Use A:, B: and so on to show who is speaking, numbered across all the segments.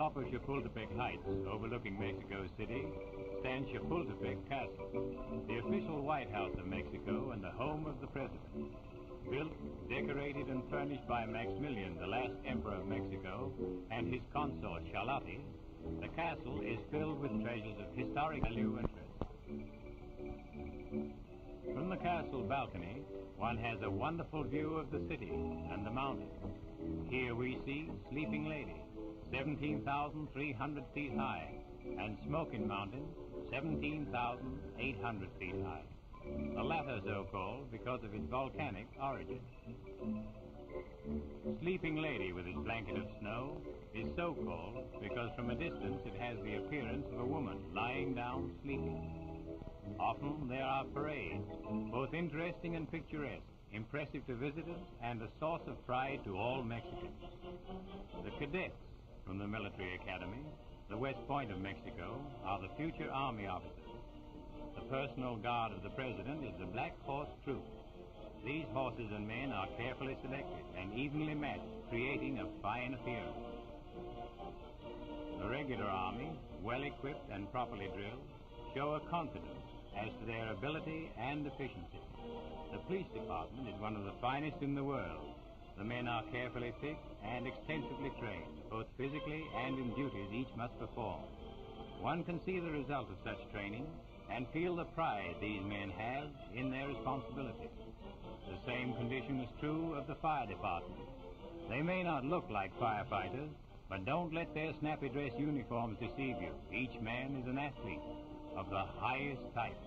A: top of Chapultepec Heights, overlooking Mexico City, stands Chapultepec Castle, the official White House of Mexico and the home of the president. Built, decorated, and furnished by Maximilian, the last emperor of Mexico, and his consort Charlotte, the castle is filled with treasures of historic value and interest. From the castle balcony, one has a wonderful view of the city and the mountains. Here we see Sleeping Lady, 17,300 feet high, and Smoking Mountain, 17,800 feet high. The latter so called because of its volcanic origin. Sleeping Lady with its blanket of snow is so called because from a distance it has the appearance of a woman lying down sleeping. Often there are parades, both interesting and picturesque, impressive to visitors and a source of pride to all Mexicans. The cadets from the military academy, the West Point of Mexico, are the future army officers. The personal guard of the president is the Black Horse Troop. These horses and men are carefully selected and evenly matched, creating a fine appearance. The regular army, well equipped and properly drilled, show a confidence as to their ability and efficiency. The police department is one of the finest in the world. The men are carefully picked and extensively trained, both physically and in duties each must perform. One can see the result of such training and feel the pride these men have in their responsibilities. The same condition is true of the fire department. They may not look like firefighters, but don't let their snappy dress uniforms deceive you. Each man is an athlete of the highest type.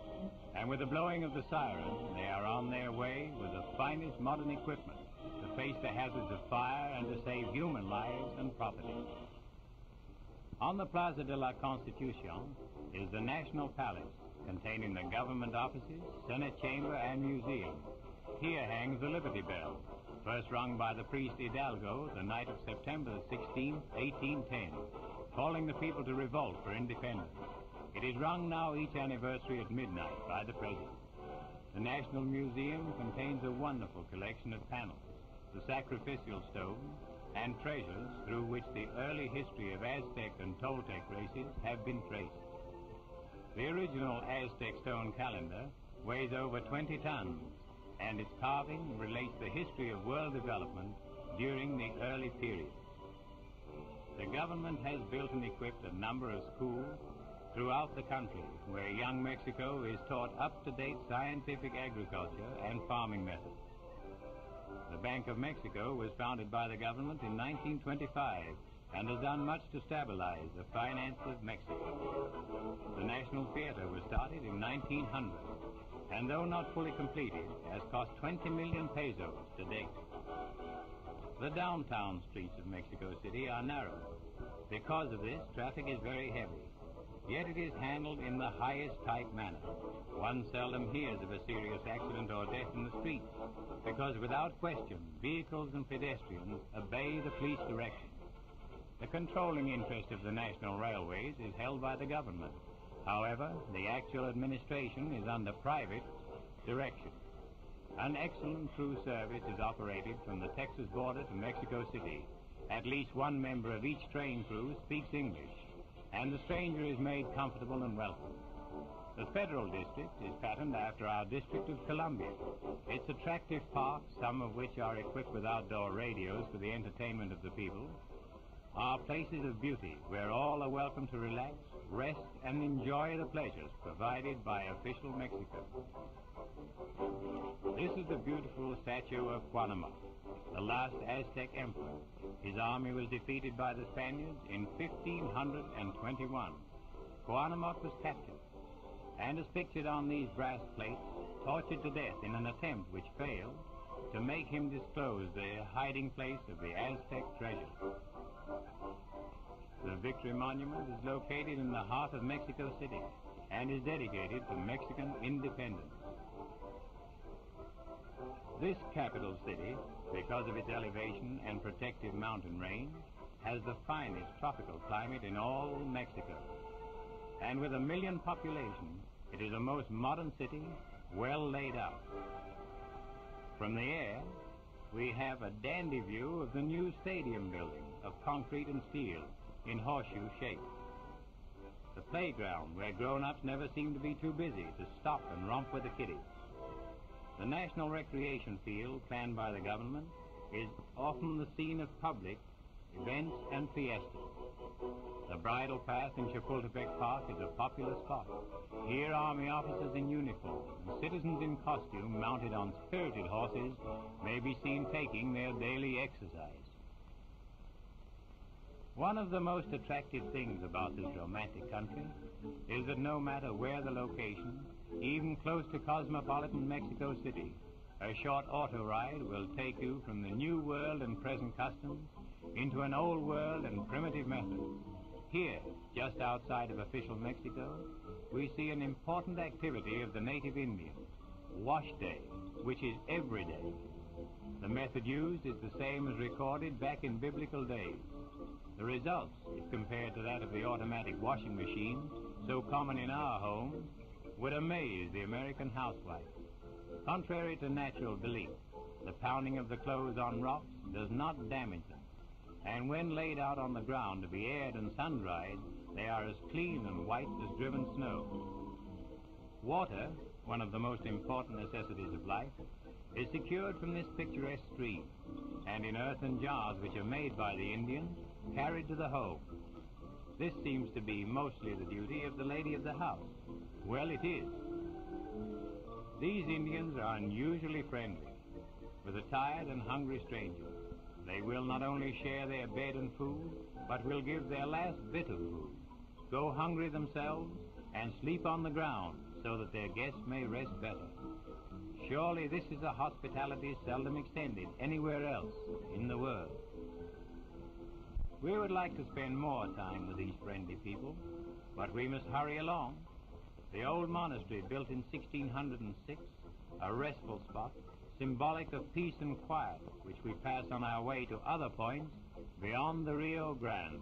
A: And with the blowing of the siren, they are on their way with the finest modern equipment to face the hazards of fire and to save human lives and property. On the Plaza de la Constitucion is the National Palace, containing the government offices, Senate chamber, and museum. Here hangs the Liberty Bell, first rung by the priest Hidalgo the night of September 16, 1810, calling the people to revolt for independence. It is rung now each anniversary at midnight by the president. The National Museum contains a wonderful collection of panels, the sacrificial stones, and treasures through which the early history of Aztec and Toltec races have been traced. The original Aztec stone calendar weighs over 20 tons, and its carving relates the history of world development during the early period. The government has built and equipped a number of schools throughout the country where young Mexico is taught up-to-date scientific agriculture and farming methods. The Bank of Mexico was founded by the government in 1925 and has done much to stabilize the finance of Mexico. The National Theater was started in 1900, and though not fully completed, has cost 20 million pesos to date. The downtown streets of Mexico City are narrow. Because of this, traffic is very heavy, yet it is handled in the highest type manner. One seldom hears of a serious accident or death in the streets, because without question, vehicles and pedestrians obey the police direction. The controlling interest of the national railways is held by the government. However, the actual administration is under private direction. An excellent through service is operated from the Texas border to Mexico City. At least one member of each train crew speaks English, and the stranger is made comfortable and welcome. The Federal District is patterned after our District of Columbia. Its attractive parks, some of which are equipped with outdoor radios for the entertainment of the people, are places of beauty where all are welcome to relax, rest, and enjoy the pleasures provided by official Mexico. This is the beautiful statue of Cuauhtémoc, the last Aztec emperor. His army was defeated by the Spaniards in 1521. Cuauhtémoc was captured, and is pictured on these brass plates, tortured to death in an attempt which failed to make him disclose the hiding place of the Aztec treasure. The Victory Monument is located in the heart of Mexico City and is dedicated to Mexican independence. This capital city, because of its elevation and protective mountain range, has the finest tropical climate in all Mexico. And with 1 million population, it is a most modern city, well laid out. From the air, we have a dandy view of the new stadium building of concrete and steel, in horseshoe shape. The playground where grown-ups never seem to be too busy to stop and romp with the kiddies. The national recreation field planned by the government is often the scene of public events and fiestas. The bridle path in Chapultepec Park is a popular spot. Here army officers in uniform and citizens in costume mounted on spirited horses may be seen taking their daily exercise. One of the most attractive things about this romantic country is that no matter where the location, even close to cosmopolitan Mexico City, a short auto ride will take you from the new world and present customs into an old world and primitive methods. Here, just outside of official Mexico, we see an important activity of the native Indians, Wash Day, which is every day. The method used is the same as recorded back in biblical days. The results, if compared to that of the automatic washing machine, so common in our homes, would amaze the American housewife. Contrary to natural belief, the pounding of the clothes on rocks does not damage them, and when laid out on the ground to be aired and sun-dried, they are as clean and white as driven snow. Water, one of the most important necessities of life, is secured from this picturesque stream, and in earthen jars which are made by the Indians, carried to the home. This seems to be mostly the duty of the lady of the house. Well, it is. These Indians are unusually friendly. With a tired and hungry stranger, they will not only share their bed and food, but will give their last bit of food, go hungry themselves, and sleep on the ground so that their guests may rest better. Surely this is a hospitality seldom extended anywhere else in the world. We would like to spend more time with these friendly people, but we must hurry along. The old monastery, built in 1606, a restful spot, symbolic of peace and quiet, which we pass on our way to other points beyond the Rio Grande.